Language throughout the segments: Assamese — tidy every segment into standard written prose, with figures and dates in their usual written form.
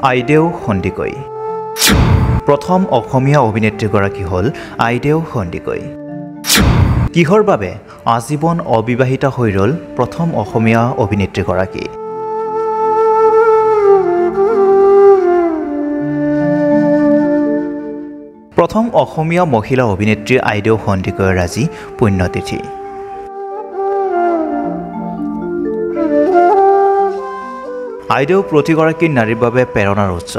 আইদেউ সন্দিকৈ প্ৰথম অসমীয়া অভিনেত্ৰীগৰাকী হ'ল আইদেউ সন্দিকৈ কিহৰ বাবে আজীৱন অবিবাহিত হৈ ৰ'ল প্ৰথম অসমীয়া অভিনেত্ৰীগৰাকী প্ৰথম অসমীয়া মহিলা অভিনেত্ৰী আইদেউ সন্দিকৈৰ আজি পুণ্যতিথি আইদেউ প্ৰতিগৰাকী নাৰীৰ বাবে প্ৰেৰণাৰ উৎস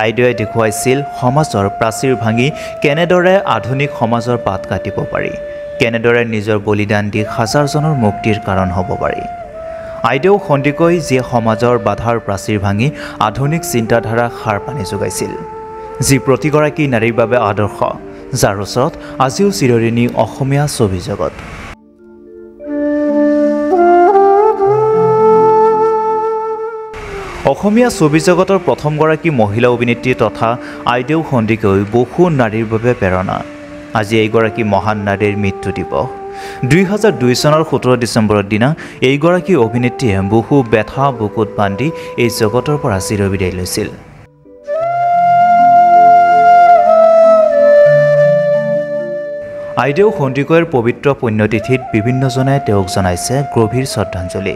আইদেউৱে দেখুৱাইছিল সমাজৰ প্ৰাচীৰ ভাঙি কেনেদৰে আধুনিক সমাজৰ পাত কাটিব পাৰি কেনেদৰে নিজৰ বলিদান দি হাজাৰজনৰ মুক্তিৰ কাৰণ হ'ব পাৰি আইদেউ সন্দিকৈ যিয়ে সমাজৰ বাধাৰ প্ৰাচীৰ ভাঙি আধুনিক চিন্তাধাৰা সাৰ পানী যোগাইছিল যি প্ৰতিগৰাকী নাৰীৰ বাবে আদৰ্শ যাৰ ওচৰত আজিও চিৰঋণী অসমীয়া ছবি জগত অসমীয়া ছবি জগতৰ প্ৰথমগৰাকী মহিলা অভিনেত্ৰী তথা আইদেউ সন্দিকৈ বহু নাৰীৰ বাবে প্ৰেৰণা আজি এইগৰাকী মহান নাৰীৰ মৃত্যু দিৱস 2002 চনৰ 17 ডিচেম্বৰৰ দিনা এইগৰাকী অভিনেত্ৰীয়ে বহু ব্যথা বুকুত বান্ধি এই জগতৰ পৰা চিৰবিদায় লৈছিল আইদেউ সন্দিকৈৰ পবিত্ৰ পুণ্যতিথিত বিভিন্নজনে তেওঁক জনাইছে গভীৰ শ্ৰদ্ধাঞ্জলি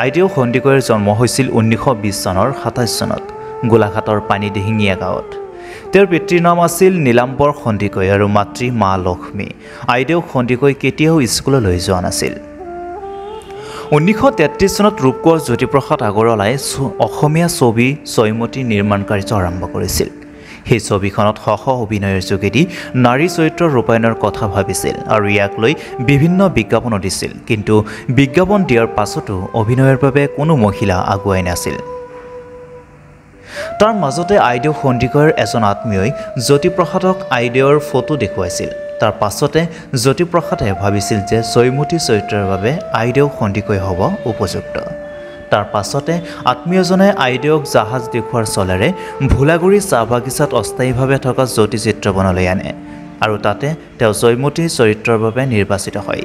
আইদেউ সন্দিকৈৰ জন্ম হৈছিল 1920 চনৰ 27 চনত গোলাঘাটৰ পানীদিহিঙীয়া গাঁৱত তেওঁৰ পিতৃৰ নাম আছিল নীলাম্বৰ সন্দিকৈ আৰু মাতৃ মা লক্ষ্মী আইদেউ সন্দিকৈ কেতিয়াও স্কুললৈ যোৱা নাছিল 1933 চনত ৰূপকোঁৱৰ জ্যোতিপ্ৰসাদ আগৰৱালাই অসমীয়া ছবি জয়মতী নিৰ্মাণ কাৰ্য আৰম্ভ কৰিছিল সেই ছবিখনত সহ অভিনয়ৰ যোগেদি নাৰী চৰিত্ৰৰ ৰূপায়ণৰ কথা ভাবিছিল আৰু ইয়াক লৈ বিভিন্ন বিজ্ঞাপনো দিছিল কিন্তু বিজ্ঞাপন দিয়াৰ পাছতো অভিনয়ৰ বাবে কোনো মহিলা আগুৱাই নাছিল তাৰ মাজতে আইদেউ সন্দিকৈৰ এজন আত্মীয়ই জ্যোতিপ্ৰসাদক আইদেউৰ ফটো দেখুৱাইছিল তাৰ পাছতে জ্যোতিপ্ৰসাদে ভাবিছিল যে জয়মতী চৰিত্ৰৰ বাবে আইদেউ সন্দিকৈ হ'ব উপযুক্ত তাৰ পাছতে আত্মীয়জনে আইদেউক জাহাজ দেখুৱাৰ চলেৰে ভোলাগুৰি চাহ বাগিচাত অস্থায়ীভাৱে থকা জ্যোতি চিত্ৰবনলৈ আনে আৰু তাতে তেওঁ জয়মতী চৰিত্ৰৰ বাবে নিৰ্বাচিত হয়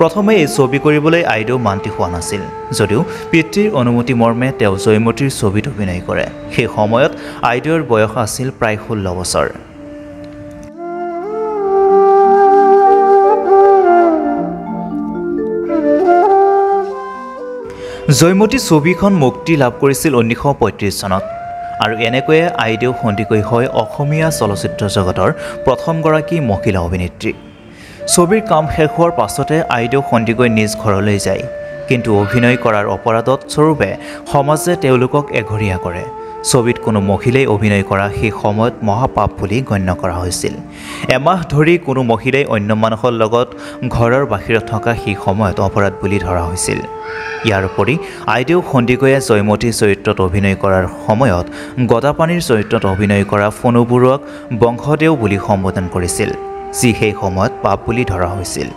প্ৰথমে এই ছবি কৰিবলৈ আইদেউ মান্তি হোৱা নাছিল যদিও পিতৃৰ অনুমতি মৰ্মে তেওঁ জয়মতীৰ ছবিত অভিনয় কৰে সেই সময়ত আইদেউৰ বয়স আছিল প্ৰায় 16 বছৰ জয়মতী ছবিখন মুক্তি লাভ কৰিছিল 1935 চনত আৰু এনেকৈয়ে আইদেউ সন্দিকৈ হয় অসমীয়া চলচ্চিত্ৰ জগতৰ প্ৰথমগৰাকী মহিলা অভিনেত্ৰী ছবিৰ কাম শেষ হোৱাৰ পাছতে আইদেউ সন্দিকৈ নিজ ঘৰলৈ যায় কিন্তু অভিনয় কৰাৰ অপৰাধত স্বৰূপে সমাজে তেওঁলোকক এঘৰীয়া কৰে ছবিত কোনো মহিলাই অভিনয় কৰা সেই সময়ত মহাপাপ বুলি গণ্য কৰা হৈছিল এমাহ ধৰি কোনো মহিলাই অন্য মানুহৰ লগত ঘৰৰ বাহিৰত থকা সেই সময়ত অপৰাধ বুলি ধৰা হৈছিল ইয়াৰ উপৰি আইদেউ সন্দিকৈয়ে জয়মতী চৰিত্ৰত অভিনয় কৰাৰ সময়ত গদাপানীৰ চৰিত্ৰত অভিনয় কৰা ফণু বৰুৱাক বংশদেউ বুলি সম্বোধন কৰিছিল যি সেই সময়ত পাপ বুলি ধৰা হৈছিল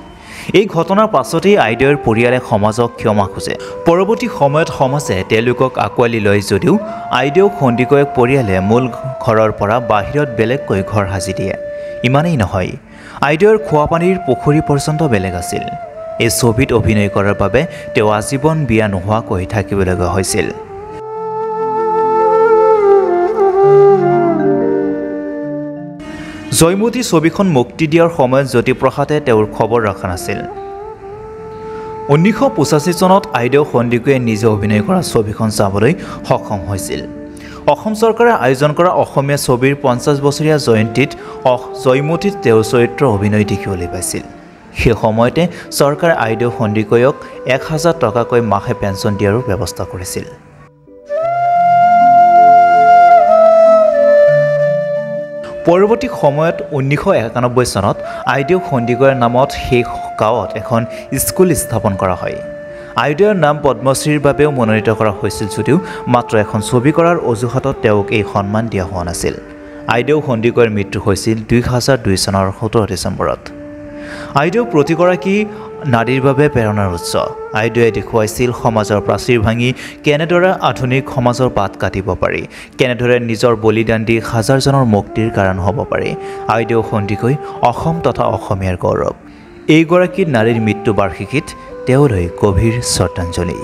এই ঘটনাৰ পাছতেই আইদেউৰ পৰিয়ালে সমাজক ক্ষমা খোজে পৰৱৰ্তী সময়ত সমাজে তেওঁলোকক আঁকোৱালি লয় যদিও আইদেউ সন্দিকৈক পৰিয়ালে মূল ঘৰৰ পৰা বাহিৰত বেলেগকৈ ঘৰ সাজি দিয়ে ইমানেই নহয় আইদেউৰ খোৱাপানীৰ পুখুৰী পৰ্যন্ত বেলেগ আছিল এই ছবিত অভিনয় কৰাৰ বাবে তেওঁ আজীৱন বিয়া নোহোৱাকৈ থাকিবলগীয়া হৈছিল জয়মতী ছবিখন মুক্তি দিয়াৰ সময়ত জ্যোতিপ্ৰসাদে তেওঁৰ খবৰ ৰখা নাছিল 1985 চনত আইদেউ সন্দিকৈয়ে নিজে অভিনয় কৰা ছবিখন চাবলৈ সক্ষম হৈছিল অসম চৰকাৰে আয়োজন কৰা অসমীয়া ছবিৰ 50 বছৰীয়া জয়ন্তীত জয়মতীত তেওঁৰ চৰিত্ৰ অভিনয় দেখিবলৈ পাইছিল সেই সময়তে চৰকাৰে আইদেউ সন্দিকৈক 1000 টকাকৈ মাহে পেঞ্চন দিয়াৰো ব্যৱস্থা কৰিছিল পৰৱৰ্তী সময়ত 1991 চনত আইদেউ সন্দিকৈৰ নামত সেই গাঁৱত এখন স্কুল স্থাপন কৰা হয় আইদেউৰ নাম পদ্মশ্ৰীৰ বাবেও মনোনীত কৰা হৈছিল যদিও মাত্ৰ এখন ছবি কৰাৰ অজুহাতত তেওঁক এই সন্মান দিয়া হোৱা নাছিল আইদেউ সন্দিকৈৰ মৃত্যু হৈছিল 2002 চনৰ 17 ডিচেম্বৰত আইদেউ প্ৰতিগৰাকী নাৰীৰ বাবে প্ৰেৰণাৰ উৎস আইদেউৱে দেখুৱাইছিল সমাজৰ প্ৰাচীৰ ভাঙি কেনেদৰে আধুনিক সমাজৰ পাত কাটিব পাৰি কেনেদৰে নিজৰ বলিদান দি হাজাৰজনৰ মুক্তিৰ কাৰণ হ'ব পাৰি আইদেউ সন্দিকৈ অসম তথা অসমীয়াৰ গৌৰৱ এইগৰাকী নাৰীৰ মৃত্যু বাৰ্ষিকীত তেওঁলৈ গভীৰ শ্ৰদ্ধাঞ্জলি